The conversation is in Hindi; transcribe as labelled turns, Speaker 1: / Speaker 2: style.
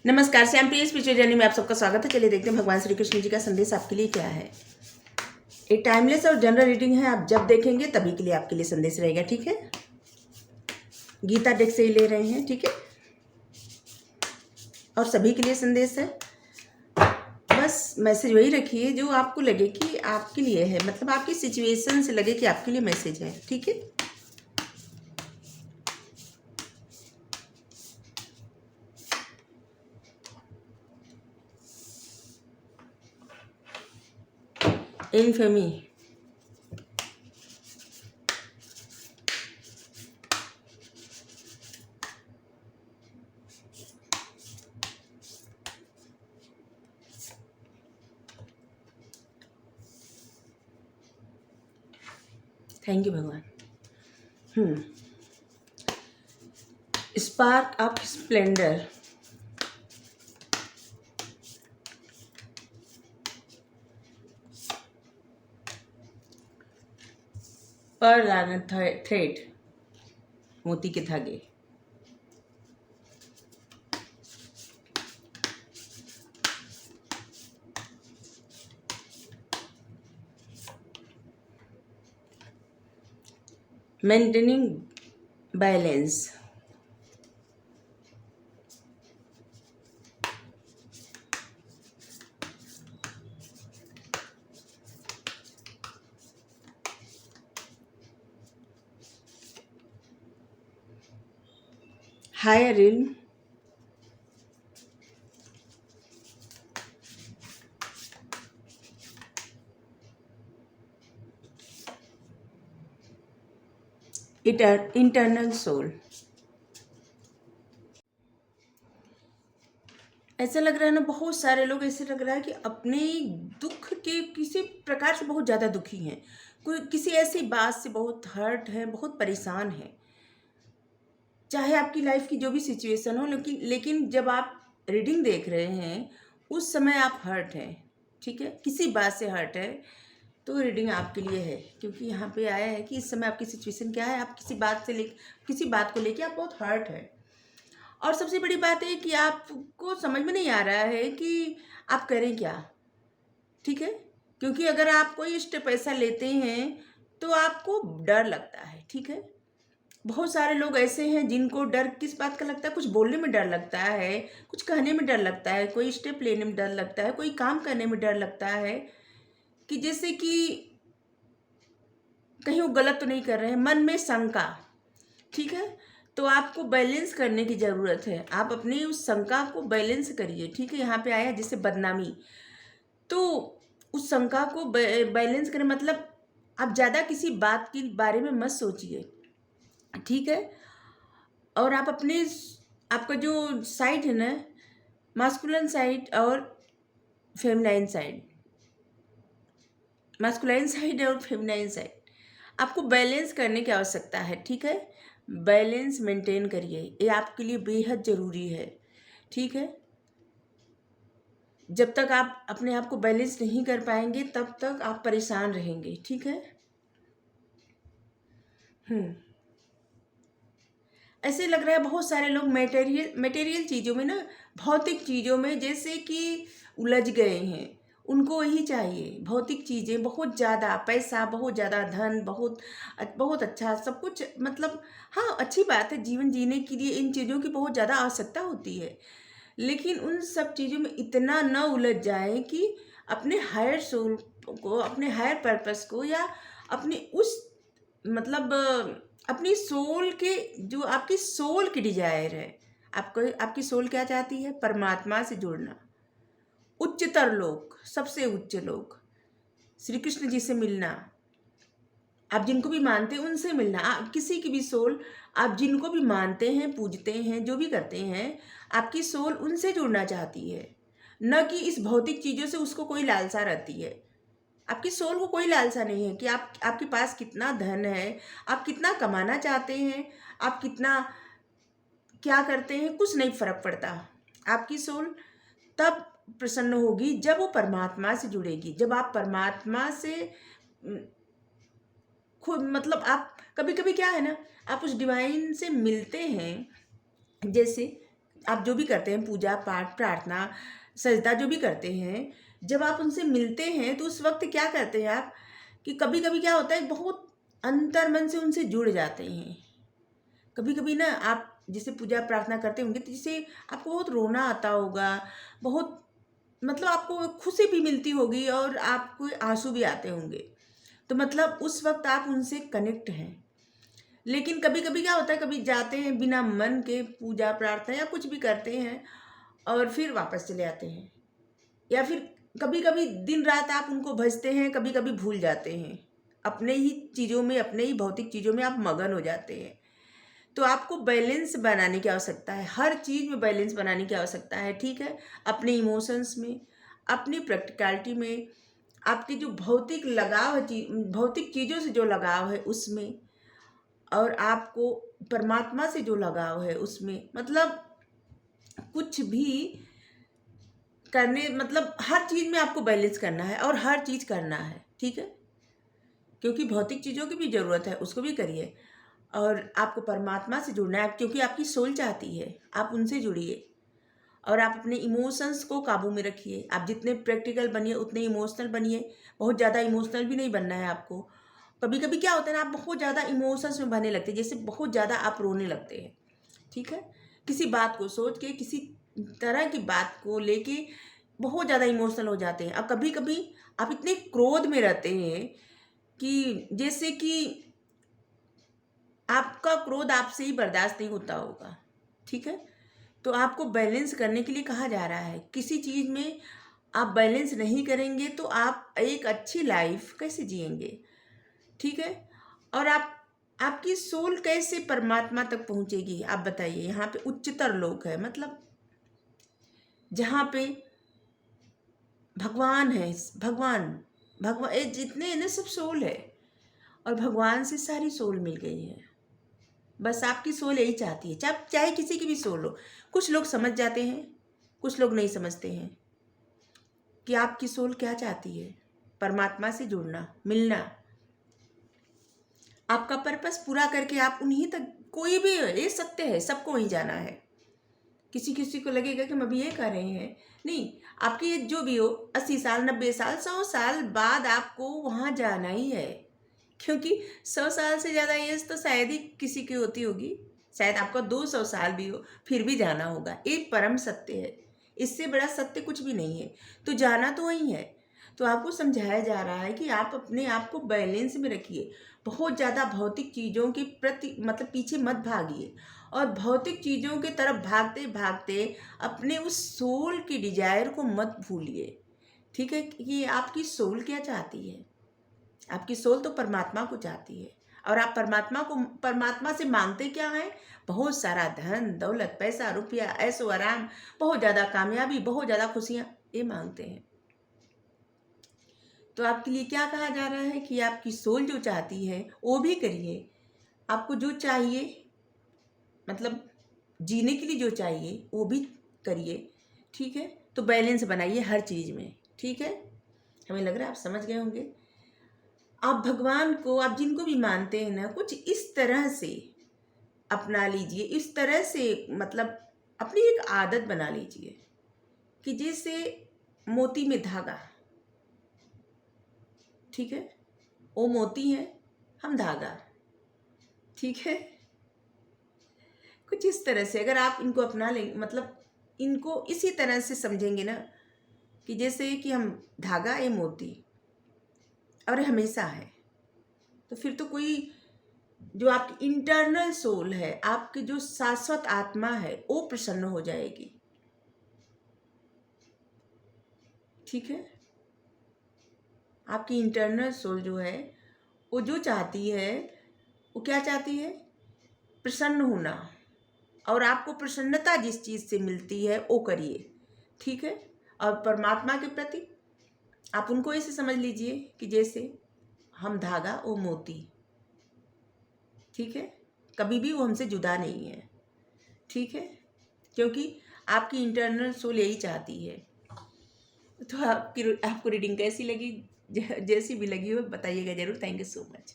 Speaker 1: नमस्कार, श्याम प्रिय स्पिरिचुअल जर्नी में आप सबका स्वागत है। चलिए देखते हैं भगवान श्री कृष्ण जी का संदेश आपके लिए क्या है। एक टाइमलेस और जनरल रीडिंग है, आप जब देखेंगे तभी के लिए आपके लिए संदेश रहेगा, ठीक है। गीता डेक से ही ले रहे हैं, ठीक है, और सभी के लिए संदेश है। बस मैसेज वही रखिए जो आपको लगे कि आपके लिए है, मतलब आपकी सिचुएशन से लगे कि आपके लिए मैसेज है, ठीक है। इनफेमी, थैंक यू भगवान। Spark of splendour, pearl thread, मोती के धागे, maintaining balance, higher realm, internal soul. ऐसा लग रहा है ना, बहुत सारे लोग ऐसे लग रहा है कि अपने दुख के किसी प्रकार से बहुत ज़्यादा दुखी हैं। कोई किसी ऐसी बात से बहुत हर्ट है, बहुत परेशान है, चाहे आपकी लाइफ की जो भी सिचुएशन हो, लेकिन जब आप रीडिंग देख रहे हैं उस समय आप हर्ट हैं, ठीक है, किसी बात से हर्ट है, तो रीडिंग आपके लिए है। क्योंकि यहाँ पे आया है कि इस समय आपकी सिचुएशन क्या है, आप किसी बात को लेके आप बहुत हर्ट है। और सबसे बड़ी बात है कि आपको समझ में नहीं आ रहा है कि आप करें क्या, ठीक है। क्योंकि अगर आप कोई स्टेप ऐसा लेते हैं तो आपको डर लगता है, ठीक है। बहुत सारे लोग ऐसे हैं जिनको डर किस बात का लगता है, कुछ बोलने में डर लगता है, कुछ कहने में डर लगता है, कोई स्टेप लेने में डर लगता है, कोई काम करने में डर लगता है कि जैसे कि कहीं वो गलत तो नहीं कर रहे हैं, मन में शंका, ठीक है। तो आपको बैलेंस करने की ज़रूरत है, आप अपनी उस शंका को बैलेंस करिए, ठीक है। यहाँ पे आया है जैसे बदनामी, तो उस शंका को बैलेंस करें, मतलब आप ज़्यादा किसी बात के बारे में मत सोचिए, ठीक है। और आप अपने आपका जो साइड है ना, मास्कुलिन साइड और फेमिनाइन साइड, मास्कुलाइन साइड और फेमिनाइन साइड, आपको बैलेंस करने की आवश्यकता है, ठीक है। बैलेंस मेंटेन करिए, ये आपके लिए बेहद ज़रूरी है, ठीक है। जब तक आप अपने आप को बैलेंस नहीं कर पाएंगे तब तक आप परेशान रहेंगे, ठीक है। ऐसे लग रहा है बहुत सारे लोग मटेरियल चीज़ों में ना, भौतिक चीज़ों में जैसे कि उलझ गए हैं। उनको वही चाहिए, भौतिक चीज़ें, बहुत ज़्यादा पैसा, बहुत ज़्यादा धन, बहुत बहुत अच्छा सब कुछ, मतलब हाँ, अच्छी बात है, जीवन जीने के लिए इन चीज़ों की बहुत ज़्यादा आवश्यकता होती है। लेकिन उन सब चीज़ों में इतना न उलझ जाए कि अपने हायर सोल को, अपने हायर पर्पस को, या अपनी उस मतलब अपनी सोल के, जो आपकी सोल की डिजायर है, आपको आपकी सोल क्या चाहती है, परमात्मा से जुड़ना, उच्चतर लोग, सबसे उच्च लोग, श्री कृष्ण जी से मिलना, आप जिनको भी मानते हैं उनसे मिलना। आप किसी की भी सोल, आप जिनको भी मानते हैं, पूजते हैं, जो भी करते हैं, आपकी सोल उनसे जुड़ना चाहती है, न कि इस भौतिक चीज़ों से उसको कोई लालसा रहती है। आपकी सोल को कोई लालसा नहीं है कि आपके पास कितना धन है, आप कितना कमाना चाहते हैं, आप कितना क्या करते हैं, कुछ नहीं फर्क पड़ता। आपकी सोल तब प्रसन्न होगी जब वो परमात्मा से जुड़ेगी, जब आप परमात्मा से खुद, मतलब आप कभी कभी क्या है ना, आप उस डिवाइन से मिलते हैं, जैसे आप जो भी करते हैं, पूजा पाठ प्रार्थना सजदा जो भी करते हैं, जब आप उनसे मिलते हैं तो उस वक्त क्या करते हैं आप, कि कभी कभी क्या होता है, बहुत अंतर्मन से उनसे जुड़ जाते हैं। कभी कभी ना आप जैसे पूजा प्रार्थना करते होंगे तो जिससे आपको बहुत रोना आता होगा, बहुत मतलब आपको खुशी भी मिलती होगी और आपको आंसू भी आते होंगे, तो मतलब उस वक्त आप उनसे कनेक्ट हैं। लेकिन कभी कभी क्या होता है, कभी जाते हैं बिना मन के पूजा प्रार्थना या कुछ भी करते हैं और फिर वापस चले आते हैं, या फिर कभी कभी दिन रात आप उनको भजते हैं, कभी कभी भूल जाते हैं, अपने ही चीज़ों में, अपने ही भौतिक चीज़ों में आप मगन हो जाते हैं। तो आपको बैलेंस बनाने की आवश्यकता है, हर चीज़ में बैलेंस बनाने की आवश्यकता है, ठीक है। अपने इमोशंस में, अपनी प्रैक्टिकलिटी में, आपकी जो भौतिक लगाव है, भौतिक चीज़ों से जो लगाव है उसमें, और आपको परमात्मा से जो लगाव है उसमें, मतलब कुछ भी करने, मतलब हर चीज़ में आपको बैलेंस करना है और हर चीज़ करना है, ठीक है। क्योंकि भौतिक चीज़ों की भी ज़रूरत है, उसको भी करिए, और आपको परमात्मा से जुड़ना है क्योंकि आपकी सोल चाहती है आप उनसे जुड़िए। और आप अपने इमोशंस को काबू में रखिए, आप जितने प्रैक्टिकल बनिए उतने इमोशनल बनिए, बहुत ज़्यादा इमोशनल भी नहीं बनना है आपको। कभी कभी क्या होता है ना, आप बहुत ज़्यादा इमोशंस में बने लगते हैं, जैसे बहुत ज़्यादा आप रोने लगते हैं, ठीक है। किसी बात को सोच के, किसी तरह की बात को लेके बहुत ज़्यादा इमोशनल हो जाते हैं। और कभी कभी आप इतने क्रोध में रहते हैं कि जैसे कि आपका क्रोध आपसे ही बर्दाश्त नहीं होता होगा, ठीक है। तो आपको बैलेंस करने के लिए कहा जा रहा है, किसी चीज़ में आप बैलेंस नहीं करेंगे तो आप एक अच्छी लाइफ कैसे जिएंगे, ठीक है। और आपकी सोल कैसे परमात्मा तक पहुंचेगी, आप बताइए। यहाँ पे उच्चतर लोक है, मतलब जहाँ पे भगवान है, भगवान भगवान ये जितने हैं ना सब सोल है, और भगवान से सारी सोल मिल गई है। बस आपकी सोल यही चाहती है, चाहे किसी की भी सोल हो। कुछ लोग समझ जाते हैं, कुछ लोग नहीं समझते हैं कि आपकी सोल क्या चाहती है। परमात्मा से जुड़ना, मिलना, आपका पर्पस पूरा करके आप उन्हीं तक, कोई भी ये सत्य है, सबको वहीं जाना है। किसी किसी को लगेगा कि हम अभी ये कर रहे हैं, नहीं, आपकी ये जो भी हो 80 साल 90 साल 100 साल बाद आपको वहाँ जाना ही है। क्योंकि 100 साल से ज़्यादा एज तो शायद ही किसी की होती होगी, शायद आपका 200 साल भी हो फिर भी जाना होगा। एक परम सत्य है, इससे बड़ा सत्य कुछ भी नहीं है, तो जाना तो वही है। तो आपको समझाया जा रहा है कि आप अपने आप को बैलेंस में रखिए, बहुत ज़्यादा भौतिक चीज़ों के प्रति मतलब पीछे मत भागिए, और भौतिक चीज़ों के तरफ भागते भागते अपने उस सोल की डिजायर को मत भूलिए, ठीक है। कि आपकी सोल क्या चाहती है, आपकी सोल तो परमात्मा को चाहती है, और आप परमात्मा से मांगते क्या हैं, बहुत सारा धन दौलत पैसा रुपया ऐशो आराम, बहुत ज़्यादा कामयाबी, बहुत ज़्यादा खुशियाँ, ये मांगते हैं। तो आपके लिए क्या कहा जा रहा है कि आपकी सोल जो चाहती है वो भी करिए। आपको जो चाहिए, मतलब जीने के लिए जो चाहिए वो भी करिए, ठीक है। तो बैलेंस बनाइए हर चीज़ में, ठीक है। हमें लग रहा है आप समझ गए होंगे। आप भगवान को, आप जिनको भी मानते हैं ना, कुछ इस तरह से अपना लीजिए, इस तरह से मतलब अपनी एक आदत बना लीजिए कि जैसे मोती में धागा, ठीक है, वो मोती है, हम धागा, ठीक है। कुछ इस तरह से अगर आप इनको अपना लेंगे, मतलब इनको इसी तरह से समझेंगे ना, कि जैसे कि हम धागा ये मोती और हमेशा है, तो फिर तो कोई, जो आपकी इंटरनल सोल है, आपकी जो शाश्वत आत्मा है, वो प्रसन्न हो जाएगी, ठीक है। आपकी इंटरनल सोल जो है वो जो चाहती है, वो क्या चाहती है, प्रसन्न होना, और आपको प्रसन्नता जिस चीज़ से मिलती है वो करिए, ठीक है। और परमात्मा के प्रति आप उनको ऐसे समझ लीजिए कि जैसे हम धागा वो मोती, ठीक है, कभी भी वो हमसे जुदा नहीं है, ठीक है। क्योंकि आपकी इंटरनल सोल यही चाहती है। तो आपको रीडिंग कैसी लगी, जैसी भी लगी हो बताइएगा ज़रूर। Thank you so much.